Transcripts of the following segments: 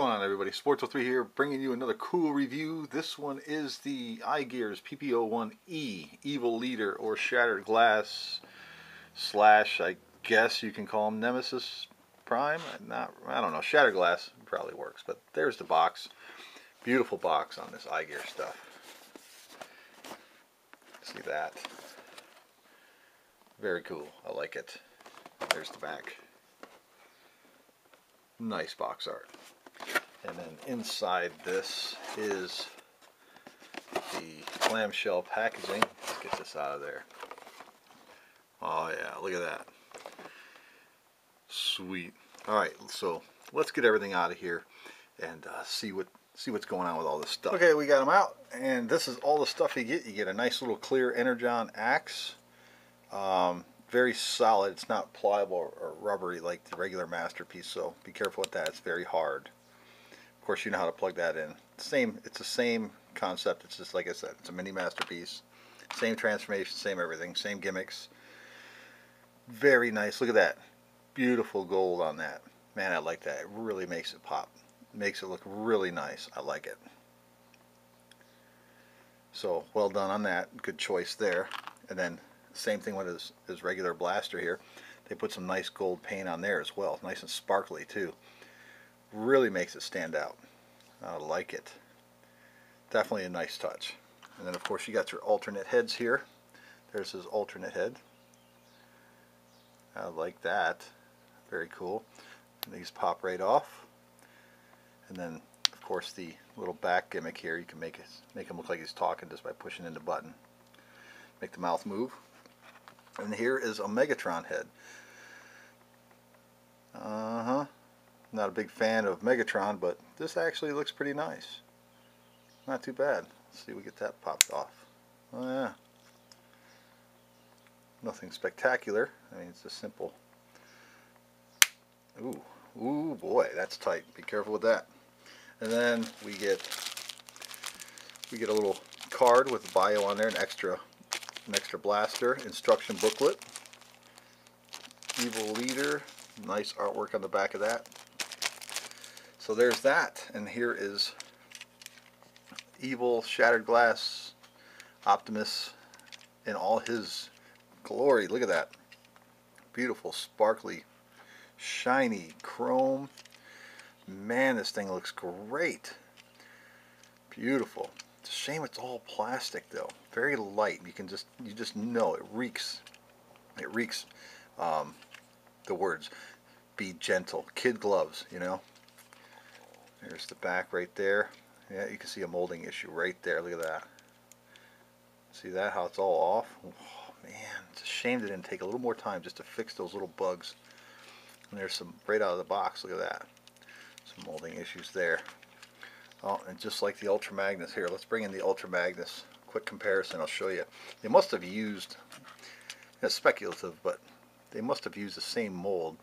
going on, everybody? Sports03 here, bringing you another cool review. This one is the IGears PP01E Evil Leader, or Shattered Glass slash, I guess you can call him Nemesis Prime. I don't know. Shattered Glass probably works, but there's the box. Beautiful box on this IGears stuff. See that? Very cool. I like it. There's the back. Nice box art. And then inside this is the clamshell packaging. Let's get this out of there. Oh yeah, look at that. Sweet. Alright, so let's get everything out of here and see what's going on with all this stuff. Okay, we got them out, and this is all the stuff you get. You get a nice little clear Energon axe. Very solid. It's not pliable or rubbery like the regular Masterpiece, so be careful with that. It's very hard. Of course, you know how to plug that in. It's the same concept. It's just like I said, it's a mini Masterpiece. Same transformation, same everything, same gimmicks. Very nice. Look at that. Beautiful gold on that. Man, I like that. It really makes it pop. Makes it look really nice. I like it. So, well done on that. Good choice there. And then same thing with his regular blaster here. They put some nice gold paint on there as well. Nice and sparkly too. Really makes it stand out. I like it. Definitely a nice touch. And then of course you got your alternate heads here. There's his alternate head. I like that. Very cool. And these pop right off. And then of course the little back gimmick here, you can make him look like he's talking just by pushing in the button. Make the mouth move. And here is a Megatron head. Not a big fan of Megatron, but this actually looks pretty nice. Not too bad. Let's see if we get that popped off. Oh yeah. Nothing spectacular. I mean, it's a simple. Ooh boy, that's tight. Be careful with that. And then we get a little card with a bio on there, an extra blaster, instruction booklet, Evil Leader, nice artwork on the back of that. So there's that, and here is Evil Shattered Glass Optimus in all his glory. Look at that. Beautiful, sparkly, shiny chrome. Man, this thing looks great. Beautiful. It's a shame it's all plastic though. Very light. You just know it reeks. It reeks the words "be gentle." Kid gloves, you know. There's the back right there. Yeah, you can see a molding issue right there. Look at that. See that? How it's all off? Oh man, it's a shame they didn't take a little more time just to fix those little bugs. And there's some right out of the box. Look at that. Some molding issues there. Oh, and just like the Ultra Magnus here, let's bring in the Ultra Magnus. Quick comparison, I'll show you. They must have used, it's speculative, but they must have used the same mold,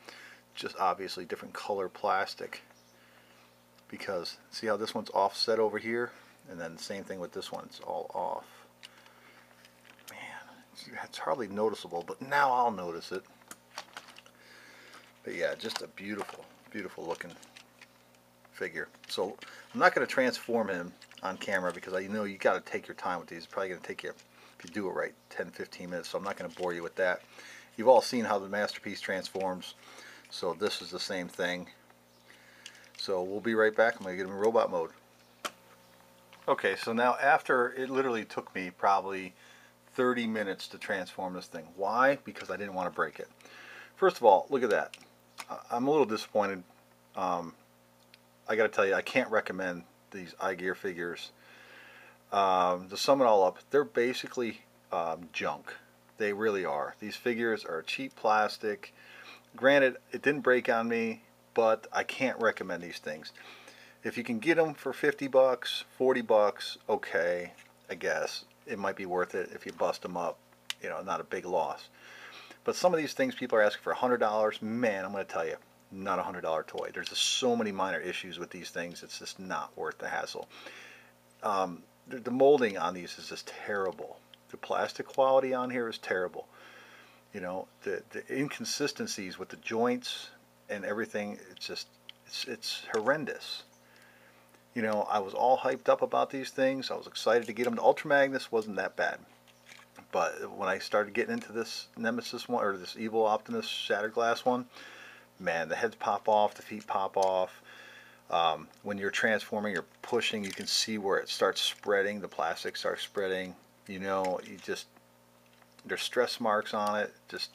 just obviously different color plastic. Because see how this one's offset over here, and then the same thing with this one, it's all off. Man, it's hardly noticeable, but now I'll notice it. But yeah, just a beautiful, beautiful looking figure. So I'm not going to transform him on camera because I know you got to take your time with these. It's probably going to take you, if you do it right, 10-15 minutes. So I'm not going to bore you with that. You've all seen how the Masterpiece transforms, so this is the same thing. So we'll be right back. I'm going to get him in robot mode. Okay, so now after it literally took me probably 30 minutes to transform this thing. Why? Because I didn't want to break it. First of all, look at that. I'm a little disappointed. I got to tell you, I can't recommend these IGear figures. To sum it all up, they're basically junk. They really are. These figures are cheap plastic. Granted, it didn't break on me, but I can't recommend these things. If you can get them for 50 bucks, 40 bucks, okay, I guess. It might be worth it if you bust them up. You know, not a big loss. But some of these things people are asking for $100. Man, I'm going to tell you, not a $100 toy. There's just so many minor issues with these things. It's just not worth the hassle. The molding on these is just terrible. The plastic quality on here is terrible. You know, the inconsistencies with the joints and everything, it's horrendous. You know, I was all hyped up about these things. I was excited to get them. The Ultra Magnus wasn't that bad. But when I started getting into this Nemesis one, or this Evil Optimus Shattered Glass one, man, the heads pop off, the feet pop off. When you're transforming, you're pushing, you can see where it starts spreading. The plastic starts spreading. You know, you just, there's stress marks on it. Just,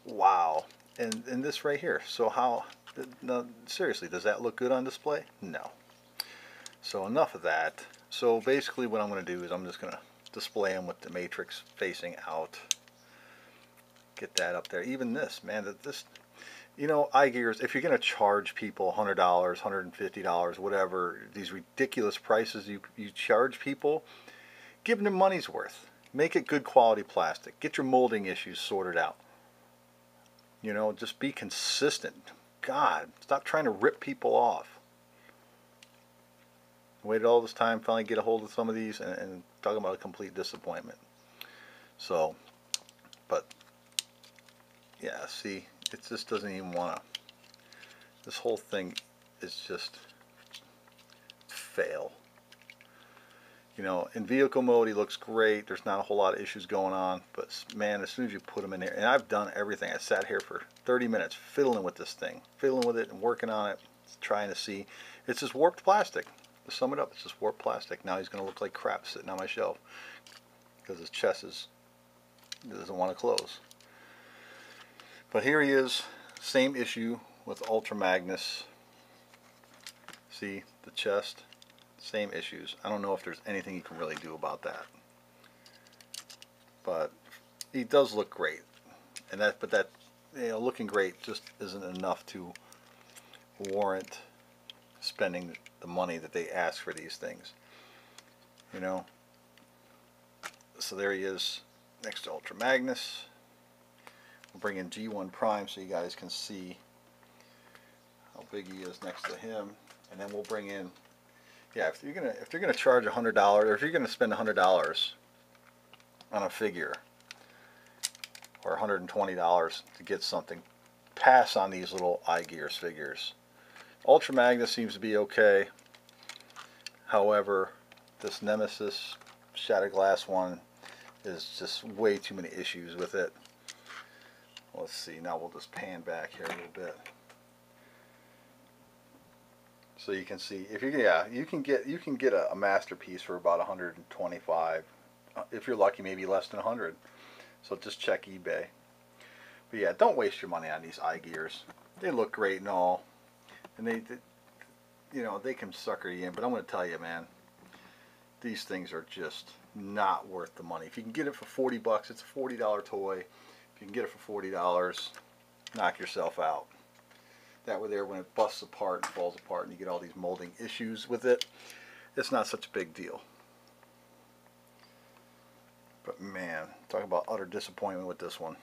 wow. And this right here. So how, no, seriously, does that look good on display? No. So enough of that. So basically what I'm going to do is I'm just going to display them with the matrix facing out. Get that up there. Even this, man, this, you know, IGears, if you're going to charge people $100, $150, whatever, these ridiculous prices you charge people, give them their money's worth. Make it good quality plastic. Get your molding issues sorted out. You know, just be consistent. God, stop trying to rip people off. Waited all this time, finally get a hold of some of these, and talking about a complete disappointment. So, but yeah, see, it just doesn't even want to. This whole thing is just fail. You know, in vehicle mode he looks great. There's not a whole lot of issues going on, but man, as soon as you put him in there, and I've done everything. I sat here for 30 minutes fiddling with this thing, fiddling with it and working on it, trying to see. It's just warped plastic. To sum it up, it's just warped plastic. Now he's going to look like crap sitting on my shelf because his chest doesn't want to close. But here he is, same issue with Ultra Magnus. See the chest, same issues. I don't know if there's anything you can really do about that. But he does look great, and that you know, looking great just isn't enough to warrant spending the money that they ask for these things. You know. So there he is next to Ultra Magnus. We'll bring in G1 Prime so you guys can see how big he is next to him, and then we'll bring in, yeah, if you're gonna charge $100, or if you're gonna spend $100 on a figure, or $120 to get something, pass on these little IGears figures. Ultra Magnus seems to be okay. However, this Nemesis Shattered Glass one is just way too many issues with it. Let's see, now we'll just pan back here a little bit. So you can see, if you, yeah, you can get a masterpiece for about 125. If you're lucky, maybe less than 100. So just check eBay. But yeah, don't waste your money on these IGears. They look great and all, and they you know, they can sucker you in. But I'm going to tell you, man, these things are just not worth the money. If you can get it for 40 bucks, it's a $40 toy. If you can get it for $40, knock yourself out. That way there, when it busts apart and falls apart and you get all these molding issues with it, it's not such a big deal. But man, talk about utter disappointment with this one.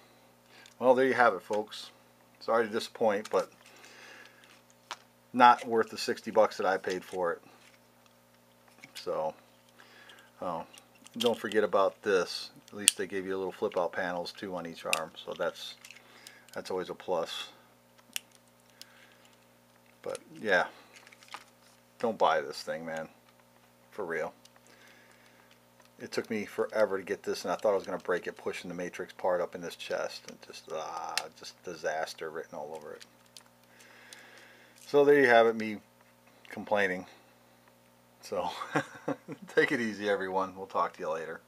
Well, there you have it, folks. Sorry to disappoint, but not worth the 60 bucks that I paid for it. So, don't forget about this. At least they gave you little flip out panels too on each arm, so that's always a plus. But yeah, don't buy this thing, man, for real. It took me forever to get this, and I thought I was going to break it pushing the matrix part up in this chest, and just disaster written all over it. So there you have it, me complaining. So take it easy, everyone. We'll talk to you later.